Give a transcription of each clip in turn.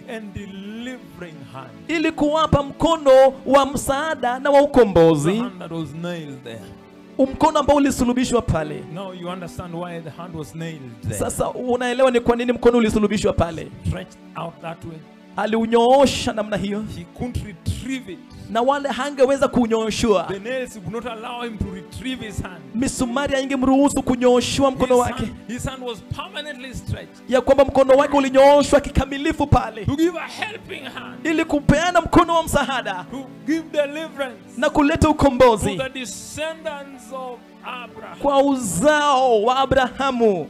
and delivering hand. ili kuwapa mkono wa msaada na wa The ukombozi, hand that was nailed there. mkono ambao ulisulubishwa pale. Now you understand why the hand was nailed there. Sasa unaelewa ni kwa nini mkono ulisulubishwa pale. Stretched out that way. Aliunyoosha namna hiyo, He couldn't retrieve it. na wale hangeweza kunyooshwa. The nails would not allow him to retrieve his hand. Misumari haingemruhusu kunyooshwa mkono wake, His hand was permanently stretched ya kwamba mkono wake ulinyooshwa kikamilifu pale, to give a helping hand, ili kupeana mkono wa msaada to give deliverance na kuleta to ukombozi the descendants of Abraham. kwa uzao wa Abrahamu.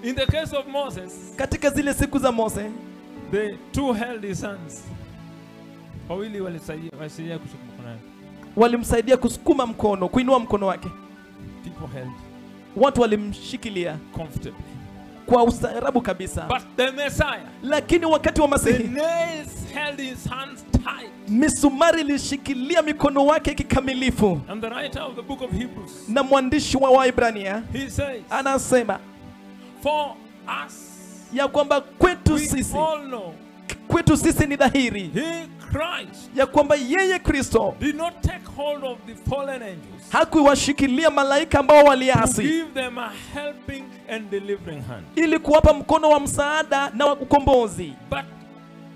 In the case of Moses, Katika zile siku za Mose, the two held his hands. Wawili walisaidia kushika mkono wake. walimsaidia kusukuma mkono, kuinua mkono wake. People held Watu walimshikilia comfortably. kwa ustaarabu kabisa. But the Messiah, Lakini wakati wa the Masihi, nails held his hands tight. misumari ilishikilia mikono wake kikamilifu. And the writer of the book of Hebrews, Na mwandishi wa Waebrania he says, anasema for us, ya kwamba kwetu we sisi ni dhahiri he, Christ, ya kwamba yeye Kristo did not take hold of the fallen angels hakuwashikilia malaika ambao to waliasi, give them a helping and delivering hand. ili kuwapa mkono wa msaada na wa ukombozi, But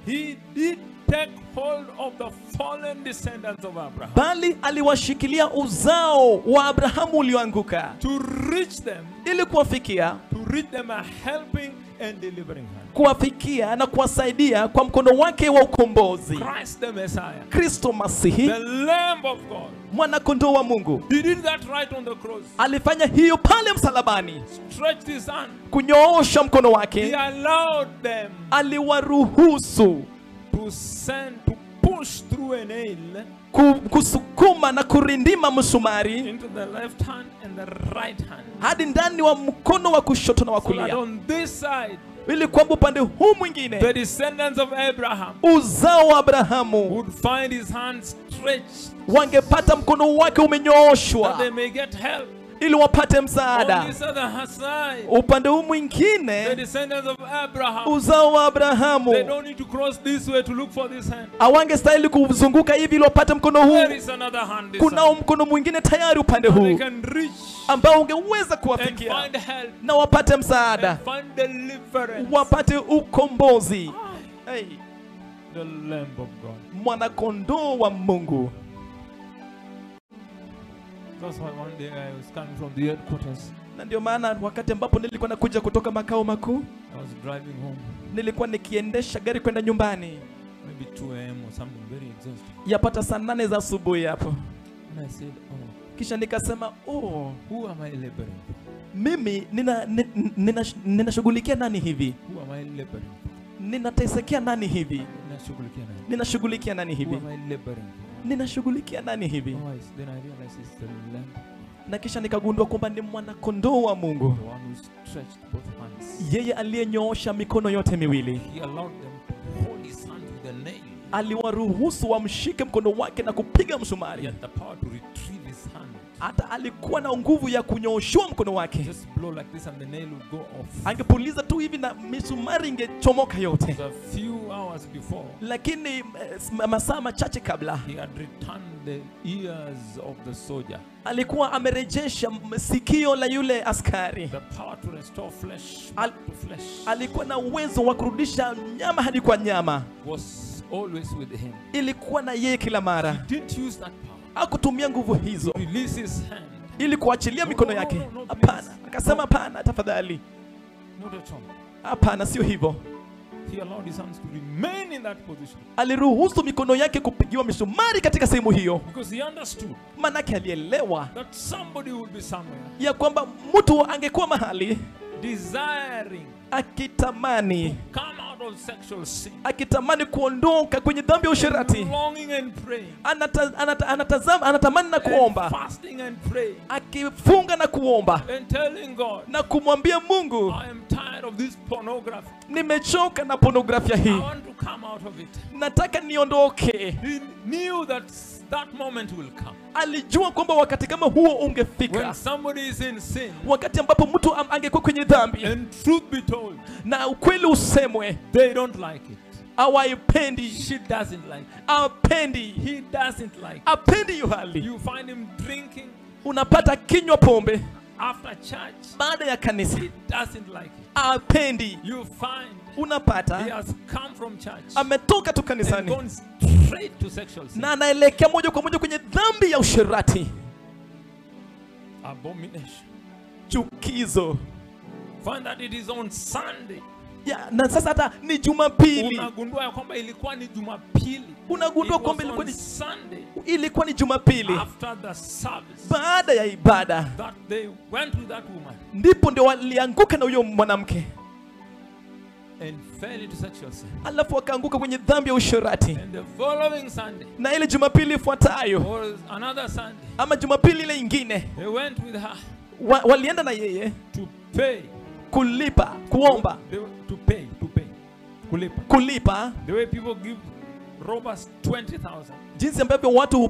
he did take hold of the fallen descendants of Abraham bali aliwashikilia uzao wa Abrahamu ulioanguka, to reach them, ili kuwafikia a helping and delivering hand. kuwafikia na kuwasaidia kwa mkono wake wa ukombozi. Christ the Messiah, Kristo Masihi, the Lamb of God, mwana kondoo wa Mungu, he did that right on the cross. alifanya hiyo pale msalabani, Stretched his hand. kunyoosha mkono He wake, allowed them aliwaruhusu to push through a nail kusukuma na kurindima msumari into the left hand and the right hand. hadi ndani wa mkono wa kushoto na wa So that kulia, on this side, ili kwamba upande huu the mwingine descendants of Abraham uzao wa Abrahamu would find his hand stretched, wangepata mkono wake that umenyooshwa, they may get help. ili wapate On msaada. this other side, Upande huu the mwingine descendants of Abraham, uzao wa they Abrahamu don't need to cross this way to look for this hand. hawangestahili kuzunguka hivi ili wapate mkono There huu. is another hand this Kunao side. mkono mwingine tayari upande So they huu can reach ambao ungeweza and kuwafikia find help na wapate msaada, and find deliverance. wapate ukombozi. Hey, The Lamb of God. mwanakondoo wa Mungu. That's why one day I was coming from the headquarters. Na ndio maana wakati ambapo nilikuwa nakuja kutoka makao makuu, I was driving home, nilikuwa nikiendesha gari kwenda nyumbani, maybe 2 a.m. or something, very exhausted. yapata saa 8 za asubuhi hapo. And I said, oh, Kisha nikasema, oh, who am I laboring? mimi ninashughulikia nani hivi? Who am I laboring? Ninatesekea nani hivi? Ninashughulikia nani Who hivi? am I laboring? Ninashughulikia nani hivi? Oh, then I realized it's the Lamb, Na kisha nikagundua kwamba ni mwanakondoo wa Mungu, the one who stretched both hands. yeye aliyenyoosha mikono yote miwili. He allowed them to hold his hand with a nail. Aliwaruhusu wamshike mkono wake na kupiga He msumari. had the power to retrieve his hand. Hata alikuwa na nguvu ya kunyooshua mkono wake. Just blow like this and the nail would go off. Angepuliza tu hivi na misumari ingechomoka yote. So a few hours before, Lakini masaa machache kabla he had returned the ears of the soldier. alikuwa amerejesha sikio la yule askari. The power to restore flesh Al- back to flesh Alikuwa na uwezo wa kurudisha nyama hadi kwa nyama. was always with him. Ilikuwa na yeye kila mara. He didn't use that power. Hakutumia nguvu hizo Release his hand. ili kuachilia mikono yake. No, Hapana, please. akasema hapana, tafadhali. Not at all. Hapana, sio hivyo. He allowed his hands to remain in that position Aliruhusu mikono yake kupigiwa misumari katika sehemu hiyo, because he understood manake alielewa that somebody would be somewhere ya kwamba mtu angekuwa mahali desiring akitamani come out of sexual sin, akitamani kuondoka kwenye dhambi ya usherati, longing and praying, anatamani na and kuomba, fasting and praying, akifunga na kuomba and telling God, na kumwambia Mungu, I am tired of this pornography. nimechoka na pornografia I hii, want to come out of it. nataka niondoke. He knew that that moment will come. Alijua kwamba wakati kama huo ungefika. When somebody is in sin, Wakati ambapo mtu angekuwa kwenye dhambi and truth be told, na ukweli usemwe, they don't like it. hawaipendi. She doesn't like it. Apendi. He doesn't like it. Apendi hiyo hali. You find him drinking Unapata kinywa pombe after church. baada ya kanisa. He doesn't like it. Apendi. You find he Unapata has come from church ametoka tu and kanisani gone straight to sexual sin. na anaelekea moja kwa moja kwenye dhambi ya usherati. Abomination. Chukizo. Find that it is on Sunday. Ya, na sasa hata ni Jumapili. Unagundua ya kwamba ilikuwa ni Jumapili. Unagundua It kwamba was ilikuwa on ni Sunday ilikuwa ni Jumapili after the service baada ya ibada, that they went with that woman ndipo ndio walianguka na huyo mwanamke, and fell into sexual sin. alafu wakaanguka kwenye dhambi ya usherati. And the following Sunday, Na ile Jumapili ifuatayo or another Sunday, ama Jumapili ile ingine they went with her walienda na yeye to pay. kulipa, kuomba, To pay. kulipa. The way people give robbers 20,000 Jinsi ambavyo watu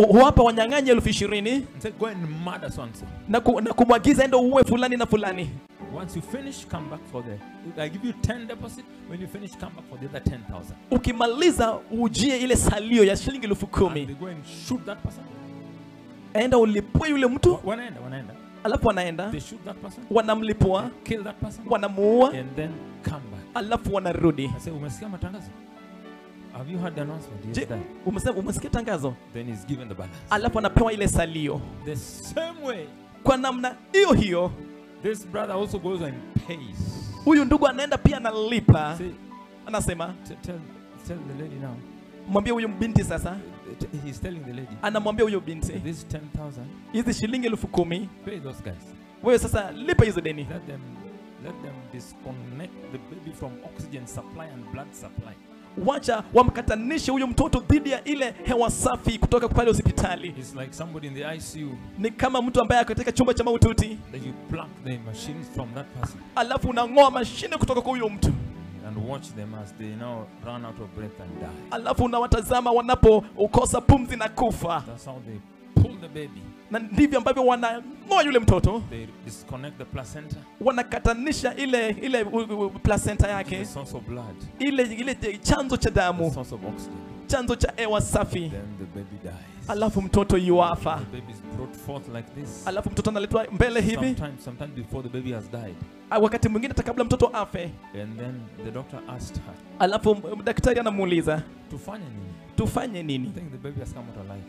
huwapa wanyang'anyi 20,000 and say, go and murder so and so. na kumwagiza enda uwe fulani na fulani. Once you finish, come back for I give you 10 deposit. When you finish, come back for the other 10,000. Ukimaliza ujie ile salio ya shilingi 10,000. They go and shoot that person. Enda ulipue yule mtu, Wanaenda. alafu wanaenda They shoot that person. wanamlipua, Kill that person. wanamuua, And then come back. alafu wanarudi. I say, umesikia matangazo? Have you heard the announcement? Yes, Je, that. umesikia tangazo? Then he's given the balance. Alafu anapewa ile salio. The same way, Kwa namna hiyo hiyo, this brother also goes and pays. huyu ndugu anaenda pia analipa. Say, Anasema, tell the lady now. mwambie huyu binti sasa, He's telling the lady, anamwambia huyu binti, this 10,000, hizi shilingi 10,000, pay those guys. wewe sasa lipa hizo deni. Let them disconnect the baby from oxygen supply and blood supply. Wacha wamkatanishe huyo mtoto dhidi ya ile hewa safi kutoka pale hospitali. It's like somebody in the ICU. Ni kama mtu ambaye ako katika chumba cha mahututi, That you pluck the machines from that person alafu unang'oa mashine kutoka kwa huyo mtu, and watch them as they now run out of breath and die. alafu unawatazama wanapokosa pumzi na kufa. That's how they pull the baby. Na ndivyo ambavyo wanang'oa yule mtoto, They disconnect the placenta, wanakatanisha ile placenta the yake, source of blood, ile chanzo cha the damu, source of oxygen. chanzo cha hewa safi, Then the baby dies. alafu mtoto yuafa. The baby is brought forth like this. Alafu mtoto analetwa mbele hivi, Sometimes before the baby has died. wakati mwingine hata kabla mtoto afe. And then the doctor asked her, Alafu daktari anamuuliza, tufanye nini? tufanye I nini? think the baby has come out alive.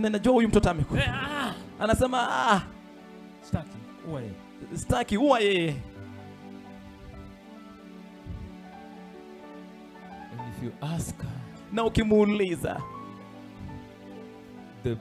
Na najua huyu mtoto amekufa. Anasema Staki, uwe. sitaki, uwa yeye. And if you ask her, Na ukimuuliza, the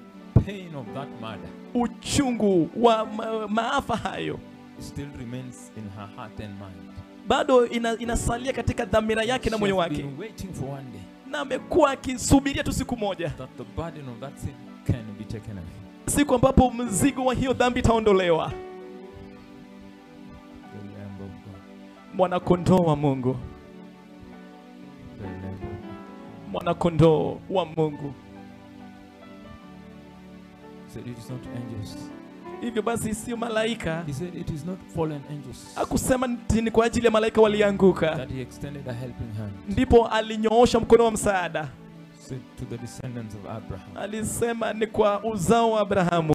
pain of that murder uchungu wa maafa hayo still remains in her heart and mind. bado inasalia katika dhamira yake na moyo She has wake, been waiting for one day na amekuwa akisubiria tu siku moja, that the burden of that sin can be taken away. siku ambapo mzigo wa hiyo dhambi itaondolewa. The Lamb of God. Mwana-kondoo wa Mungu, The Lamb of God. mwana-kondoo wa Mungu. He said it is not angels. Hivyo basi sio malaika. He said it is not fallen angels. Hakusema ni kwa ajili ya malaika walianguka, That he extended a helping hand. ndipo alinyoosha mkono wa msaada. Said to the descendants of Abraham. Alisema ni kwa uzao wa Abrahamu.